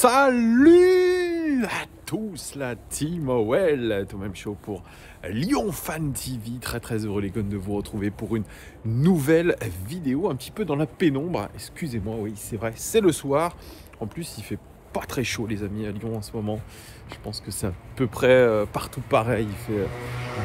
Salut à tous, la team OL, tout même chaud pour Lyon Fan TV. Très heureux les gars de vous retrouver pour une nouvelle vidéo un petit peu dans la pénombre. Excusez-moi, oui c'est vrai, c'est le soir. En plus il fait pas très chaud les amis à Lyon en ce moment. Je pense que c'est à peu près partout pareil. Il fait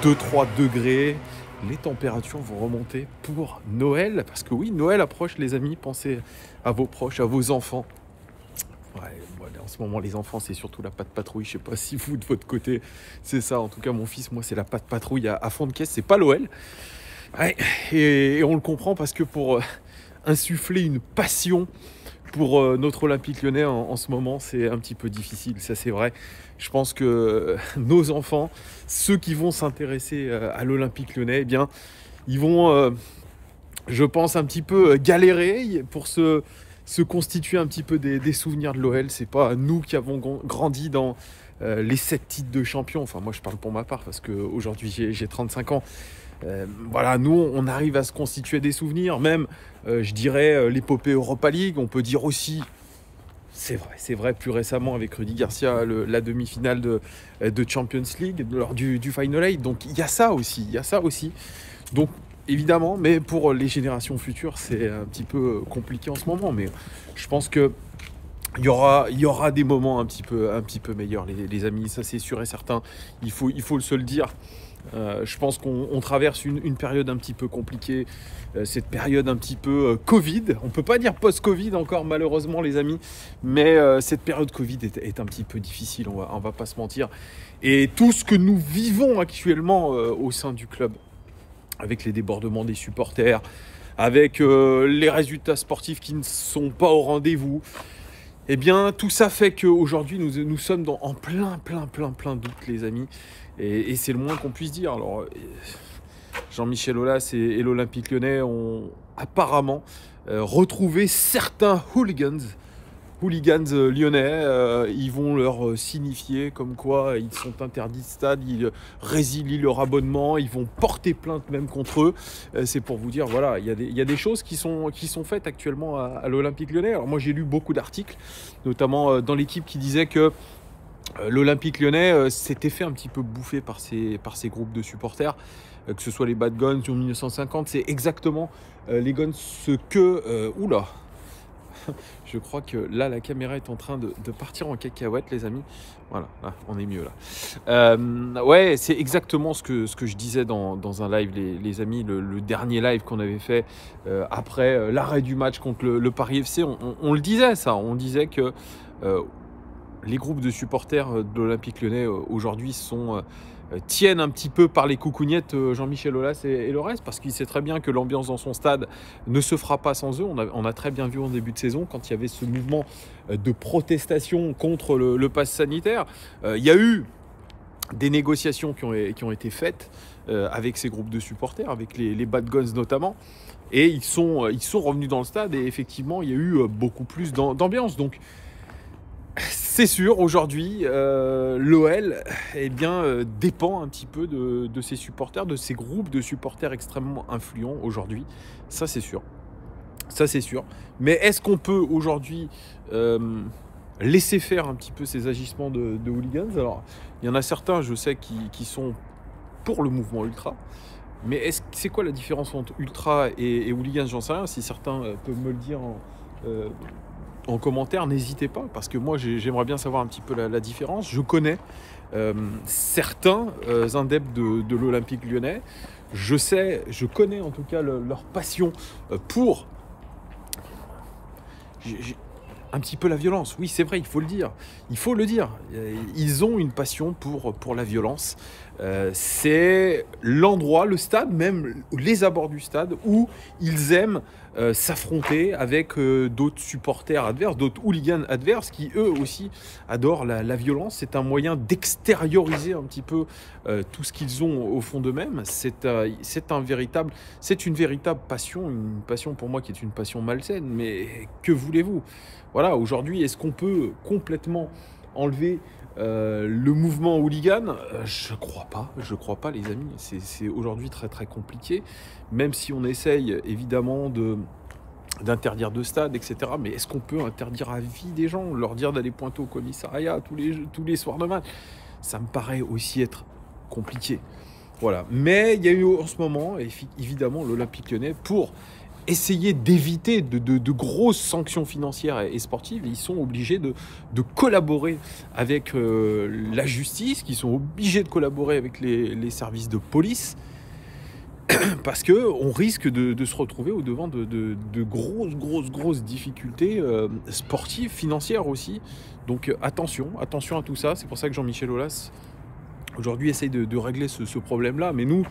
2-3 degrés. Les températures vont remonter pour Noël. Parce que oui, Noël approche les amis. Pensez à vos proches, à vos enfants. Ouais, en ce moment, les enfants, c'est surtout la patte patrouille. Je sais pas si vous, de votre côté, c'est ça. En tout cas, mon fils, moi, c'est la patte patrouille à fond de caisse. C'est pas l'OL. Ouais, et on le comprend parce que pour insuffler une passion pour notre Olympique Lyonnais en ce moment, c'est un petit peu difficile. Ça, c'est vrai. Je pense que nos enfants, ceux qui vont s'intéresser à l'Olympique Lyonnais, eh bien, ils vont, je pense, un petit peu galérer pour se constituer un petit peu des souvenirs de l'OL. C'est pas nous qui avons grandi dans les 7 titres de champion. Enfin, moi, je parle pour ma part parce qu'aujourd'hui, j'ai 35 ans. Voilà, nous, on arrive à se constituer des souvenirs. Même, je dirais, l'épopée Europa League. On peut dire aussi, c'est vrai, plus récemment avec Rudy Garcia, la demi-finale de Champions League lors du Final 8. Donc, il y a ça aussi. Donc, évidemment, mais pour les générations futures, c'est un petit peu compliqué en ce moment. Mais je pense que il y aura des moments un petit peu meilleurs, les amis. Ça, c'est sûr et certain. Il faut se le dire. Je pense qu'on traverse une période un petit peu compliquée, cette période un petit peu Covid. On ne peut pas dire post-Covid encore, malheureusement, les amis. Mais cette période Covid est un petit peu difficile, on va pas se mentir. Et tout ce que nous vivons actuellement au sein du club, avec les débordements des supporters, avec les résultats sportifs qui ne sont pas au rendez-vous, eh bien, tout ça fait qu'aujourd'hui, nous sommes en plein doute, les amis. Et c'est le moins qu'on puisse dire. Alors, Jean-Michel Aulas et l'Olympique Lyonnais ont apparemment retrouvé certains hooligans lyonnais. Ils vont leur signifier comme quoi ils sont interdits de stade, ils résilient leur abonnement, ils vont porter plainte même contre eux. C'est pour vous dire, voilà, il y a des choses qui sont faites actuellement à l'Olympique Lyonnais. Alors moi j'ai lu beaucoup d'articles, notamment dans l'équipe qui disait que l'Olympique Lyonnais s'était fait un petit peu bouffer par ces groupes de supporters, que ce soit les Bad Guns ou 1950. C'est exactement les Guns ce que... oula. Je crois que là, la caméra est en train de partir en cacahuète, les amis. Voilà, là, on est mieux là. Ouais, c'est exactement ce que je disais dans un live, les amis. Le dernier live qu'on avait fait après l'arrêt du match contre le Paris FC. On le disait, ça. On disait que les groupes de supporters de l'Olympique Lyonnais aujourd'hui tiennent un petit peu par les coucougnettes Jean-Michel Aulas et le reste, parce qu'il sait très bien que l'ambiance dans son stade ne se fera pas sans eux. On a très bien vu en début de saison, quand il y avait ce mouvement de protestation contre le pass sanitaire, il y a eu des négociations qui ont été faites avec ces groupes de supporters, avec les Bad Guns notamment, et ils sont revenus dans le stade, et effectivement il y a eu beaucoup plus d'ambiance. Donc c'est sûr, aujourd'hui, l'OL dépend un petit peu de ses supporters, de ces groupes de supporters extrêmement influents aujourd'hui. Ça, c'est sûr. Mais est-ce qu'on peut aujourd'hui laisser faire un petit peu ces agissements de hooligans? Alors, il y en a certains, je sais, qui sont pour le mouvement ultra. Mais c'est quoi la différence entre ultra et hooligans? J'en sais rien. Si certains peuvent me le dire en commentaire, n'hésitez pas, parce que moi j'aimerais bien savoir un petit peu la différence. Je connais certains adeptes de l'Olympique Lyonnais. Je connais en tout cas leur passion pour un petit peu la violence. Oui, c'est vrai, il faut le dire. Ils ont une passion pour la violence. C'est l'endroit, le stade, même les abords du stade, où ils aiment s'affronter avec d'autres supporters adverses, d'autres hooligans adverses, qui eux aussi adorent la violence. C'est un moyen d'extérioriser un petit peu tout ce qu'ils ont au fond d'eux-mêmes. C'est une véritable passion, une passion pour moi qui est une passion malsaine. Mais que voulez-vous? Voilà, aujourd'hui, est-ce qu'on peut complètement enlever le mouvement hooligan? Je crois pas, les amis. C'est aujourd'hui très compliqué, même si on essaye évidemment d'interdire de stade, etc. Mais est-ce qu'on peut interdire à vie des gens, leur dire d'aller pointer au commissariat tous les soirs de match? Ça me paraît aussi être compliqué. Voilà. Mais il y a eu en ce moment, évidemment, l'Olympique Lyonnais, pour essayer d'éviter de grosses sanctions financières et sportives, ils sont obligés de collaborer avec la justice, qui sont obligés de collaborer avec les services de police, parce qu'on risque de se retrouver au devant de grosses difficultés sportives, financières aussi. Donc attention à tout ça. C'est pour ça que Jean-Michel Aulas, aujourd'hui, essaye de régler ce problème-là. Mais nous,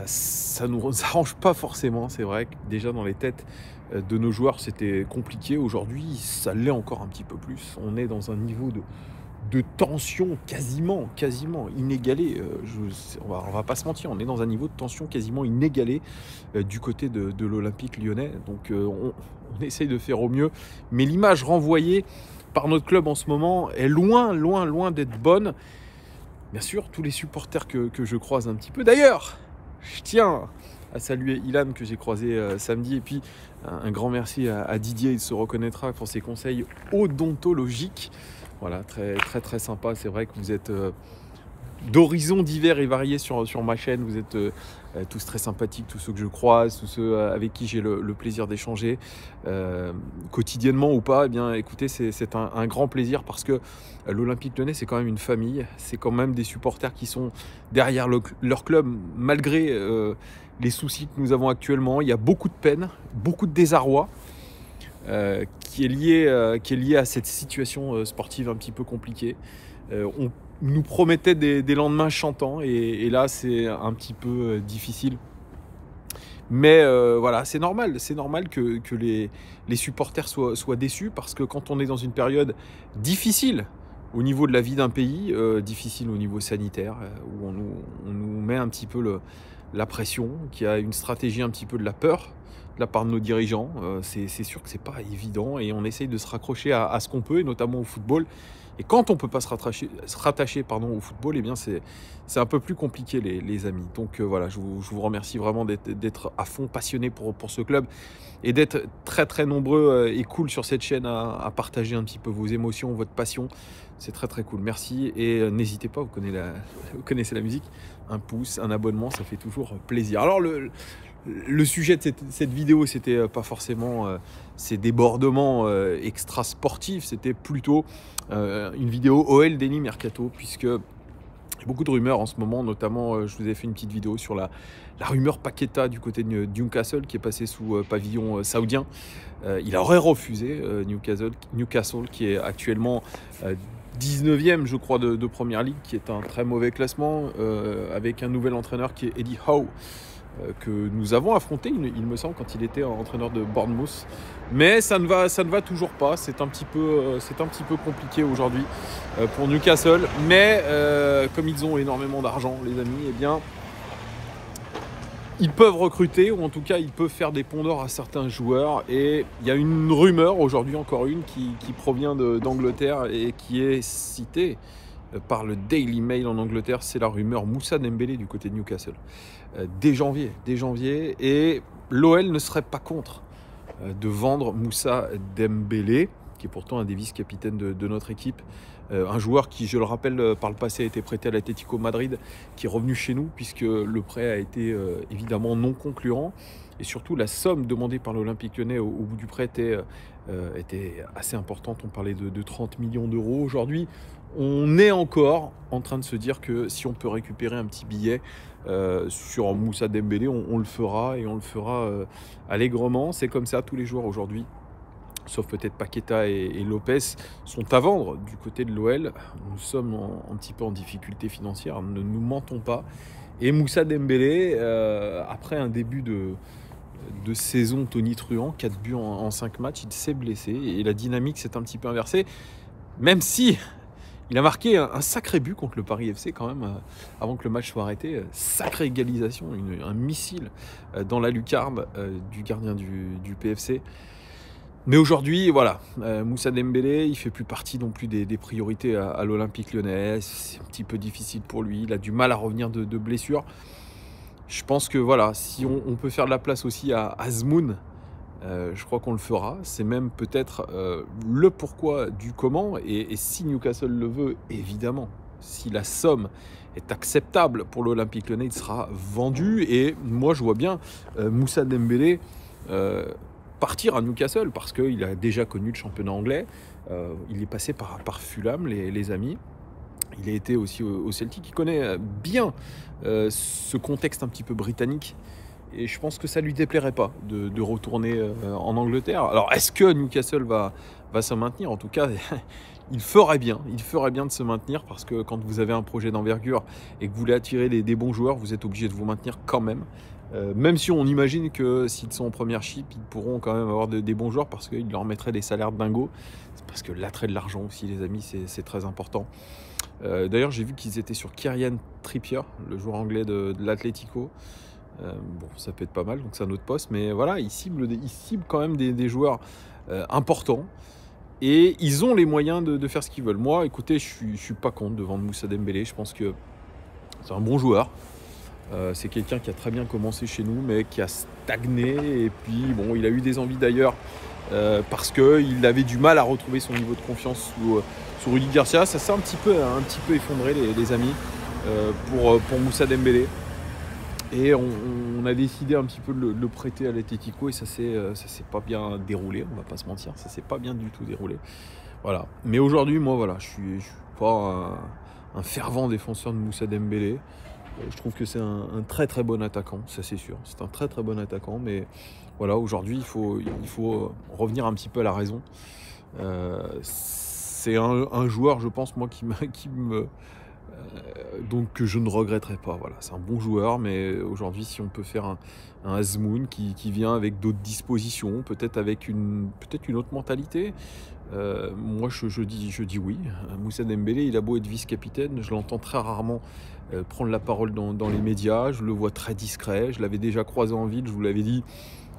ça ne nous arrange pas forcément. C'est vrai que déjà dans les têtes de nos joueurs, c'était compliqué. Aujourd'hui, ça l'est encore un petit peu plus. On est dans un niveau de tension quasiment inégalé. On va pas se mentir, on est dans un niveau de tension quasiment inégalé du côté de l'Olympique Lyonnais. Donc on essaye de faire au mieux. Mais l'image renvoyée par notre club en ce moment est loin d'être bonne. Bien sûr, tous les supporters que je croise un petit peu. D'ailleurs, je tiens à saluer Ilan que j'ai croisé samedi. Et puis un grand merci à Didier, il se reconnaîtra pour ses conseils odontologiques. Voilà, très sympa. C'est vrai que vous êtes d'horizons divers et variés sur ma chaîne. Vous êtes tous très sympathiques, tous ceux que je croise, tous ceux avec qui j'ai le plaisir d'échanger quotidiennement ou pas. Eh bien, écoutez, c'est un grand plaisir parce que l'Olympique Lyonnais, c'est quand même une famille. C'est quand même des supporters qui sont derrière leur club malgré les soucis que nous avons actuellement. Il y a beaucoup de peine, beaucoup de désarroi. Qui est lié à cette situation sportive un petit peu compliquée. On nous promettait des lendemains chantants et là c'est un petit peu difficile. Mais voilà, c'est normal que les supporters soient déçus parce que quand on est dans une période difficile au niveau de la vie d'un pays, difficile au niveau sanitaire, où on nous met un petit peu la pression, qu'il y a une stratégie un petit peu de la peur de la part de nos dirigeants, c'est sûr que c'est pas évident et on essaye de se raccrocher à ce qu'on peut, et notamment au football. Et quand on ne peut pas se rattacher au football, eh bien c'est un peu plus compliqué les amis. Donc voilà, je vous remercie vraiment d'être à fond passionné pour ce club et d'être très nombreux et cool sur cette chaîne à partager un petit peu vos émotions, votre passion. C'est très cool, merci. Et n'hésitez pas, vous connaissez la musique, un pouce, un abonnement, ça fait toujours plaisir. Alors le sujet de cette vidéo, c'était pas forcément ces débordements extra sportifs, c'était plutôt une vidéo OL Denis Mercato, puisque il y a beaucoup de rumeurs en ce moment, notamment je vous ai fait une petite vidéo sur la rumeur Paqueta du côté de Newcastle qui est passé sous pavillon saoudien. Il aurait refusé Newcastle qui est actuellement 19e je crois de Première Ligue, qui est un très mauvais classement, avec un nouvel entraîneur qui est Eddie Howe, que nous avons affronté, il me semble, quand il était entraîneur de Bournemouth. Mais ça ne va toujours pas. C'est un petit peu compliqué aujourd'hui pour Newcastle. Mais comme ils ont énormément d'argent, les amis, eh bien, ils peuvent recruter, ou en tout cas, ils peuvent faire des ponts d'or à certains joueurs. Et il y a une rumeur, aujourd'hui encore une, qui provient d'Angleterre et qui est citée par le Daily Mail en Angleterre. C'est la rumeur Moussa Dembélé du côté de Newcastle. Dès janvier. Et l'OL ne serait pas contre de vendre Moussa Dembélé, qui est pourtant un des vice-capitaines de notre équipe. Un joueur qui, je le rappelle, par le passé a été prêté à l'Atlético Madrid, qui est revenu chez nous, puisque le prêt a été évidemment non concluant. Et surtout, la somme demandée par l'Olympique Lyonnais au bout du prêt était assez importante. On parlait de 30 millions d'euros. Aujourd'hui, on est encore en train de se dire que si on peut récupérer un petit billet sur Moussa Dembélé, on le fera, et on le fera allègrement. C'est comme ça, tous les joueurs aujourd'hui, sauf peut-être Paqueta et Lopez, sont à vendre du côté de l'OL. Nous sommes un petit peu en difficulté financière, ne nous mentons pas. Et Moussa Dembélé, après un début de saison tonitruant, 4 buts en 5 matchs, il s'est blessé et la dynamique s'est un petit peu inversée, même si il a marqué un sacré but contre le Paris FC quand même, avant que le match soit arrêté. Sacrée égalisation, un missile dans la lucarne du gardien du PFC. Mais aujourd'hui, voilà, Moussa Dembélé, il ne fait plus partie non plus des priorités à l'Olympique Lyonnais. C'est un petit peu difficile pour lui, il a du mal à revenir de blessure. Je pense que voilà, si on peut faire de la place aussi à Azmoun, Je crois qu'on le fera. C'est même peut-être le pourquoi du comment. Et si Newcastle le veut, évidemment, si la somme est acceptable pour l'Olympique Lyonnais, il sera vendu. Et moi, je vois bien Moussa Dembélé partir à Newcastle parce qu'il a déjà connu le championnat anglais. Il est passé par Fulham, les amis. Il a été aussi au Celtic. Il connaît bien ce contexte un petit peu britannique. Et je pense que ça ne lui déplairait pas de retourner en Angleterre. Alors, est-ce que Newcastle va se maintenir? En tout cas, il ferait bien de se maintenir parce que quand vous avez un projet d'envergure et que vous voulez attirer des bons joueurs, vous êtes obligé de vous maintenir quand même. Même si on imagine que s'ils sont en première chip, ils pourront quand même avoir des bons joueurs parce qu'ils leur mettraient des salaires de dingo. C'est parce que l'attrait de l'argent aussi, les amis, c'est très important. D'ailleurs, j'ai vu qu'ils étaient sur Kieran Trippier, le joueur anglais de l'Atlético. Bon, ça peut être pas mal, donc c'est un autre poste. Mais voilà, ils ciblent quand même des joueurs importants. Et ils ont les moyens de faire ce qu'ils veulent. Moi, écoutez, je suis pas contre de vendre Moussa Dembélé. Je pense que c'est un bon joueur. C'est quelqu'un qui a très bien commencé chez nous, mais qui a stagné. Et puis, bon, il a eu des envies d'ailleurs parce qu'il avait du mal à retrouver son niveau de confiance sous Rudy Garcia. Ça s'est un petit peu effondré, les amis, pour Moussa Dembélé. Et on a décidé un petit peu de le prêter à l'Atlético et ça s'est pas bien déroulé, on va pas se mentir, ça s'est pas bien du tout déroulé. Voilà. Mais aujourd'hui, moi, voilà, je suis pas un fervent défenseur de Moussa Dembélé. Je trouve que c'est un très très bon attaquant, ça c'est sûr. C'est un très très bon attaquant, mais voilà, aujourd'hui, il faut revenir un petit peu à la raison. C'est un joueur, je pense, moi, donc que je ne regretterai pas. Voilà, c'est un bon joueur, mais aujourd'hui, si on peut faire un Azmoun qui vient avec d'autres dispositions, peut-être avec une autre mentalité, moi je dis oui. Moussa Dembélé, il a beau être vice-capitaine, je l'entends très rarement prendre la parole dans les médias, je le vois très discret, je l'avais déjà croisé en ville, je vous l'avais dit,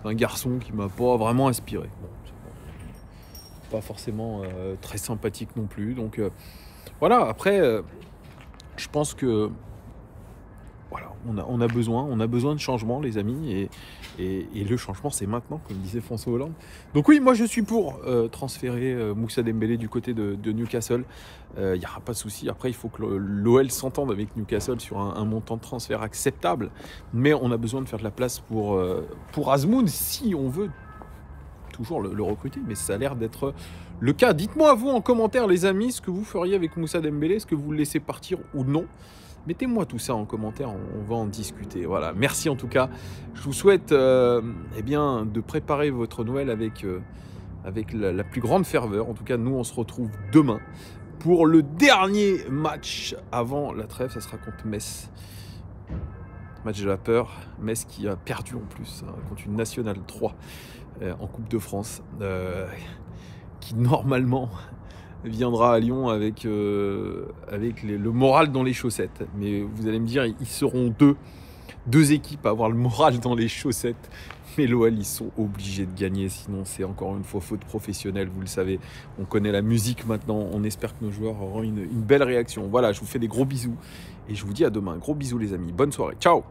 c'est un garçon qui m'a pas vraiment inspiré. Bon, pas forcément très sympathique non plus, donc voilà, après... je pense que voilà, on a besoin de changement, les amis, et le changement, c'est maintenant, comme disait François Hollande. Donc oui, moi, je suis pour transférer Moussa Dembélé du côté de Newcastle. Il n'y aura pas de souci. Après, il faut que l'OL s'entende avec Newcastle sur un montant de transfert acceptable. Mais on a besoin de faire de la place pour Azmoun, si on veut toujours le recruter. Mais ça a l'air d'être le cas. Dites-moi, vous, en commentaire, les amis, ce que vous feriez avec Moussa Dembélé. Est-ce que vous le laissez partir ou non? Mettez-moi tout ça en commentaire, on va en discuter. Voilà, merci en tout cas. Je vous souhaite eh bien, de préparer votre Noël avec la plus grande ferveur. En tout cas, nous, on se retrouve demain pour le dernier match avant la trêve. Ça sera contre Metz. Match de la peur. Metz qui a perdu en plus contre une Nationale 3 en Coupe de France. Qui normalement... viendra à Lyon avec le moral dans les chaussettes. Mais vous allez me dire, ils seront deux équipes à avoir le moral dans les chaussettes. Mais l'OL, ils sont obligés de gagner, sinon c'est encore une fois faute professionnelle, vous le savez. On connaît la musique maintenant, on espère que nos joueurs auront une belle réaction. Voilà, je vous fais des gros bisous et je vous dis à demain. Gros bisous les amis, bonne soirée, ciao!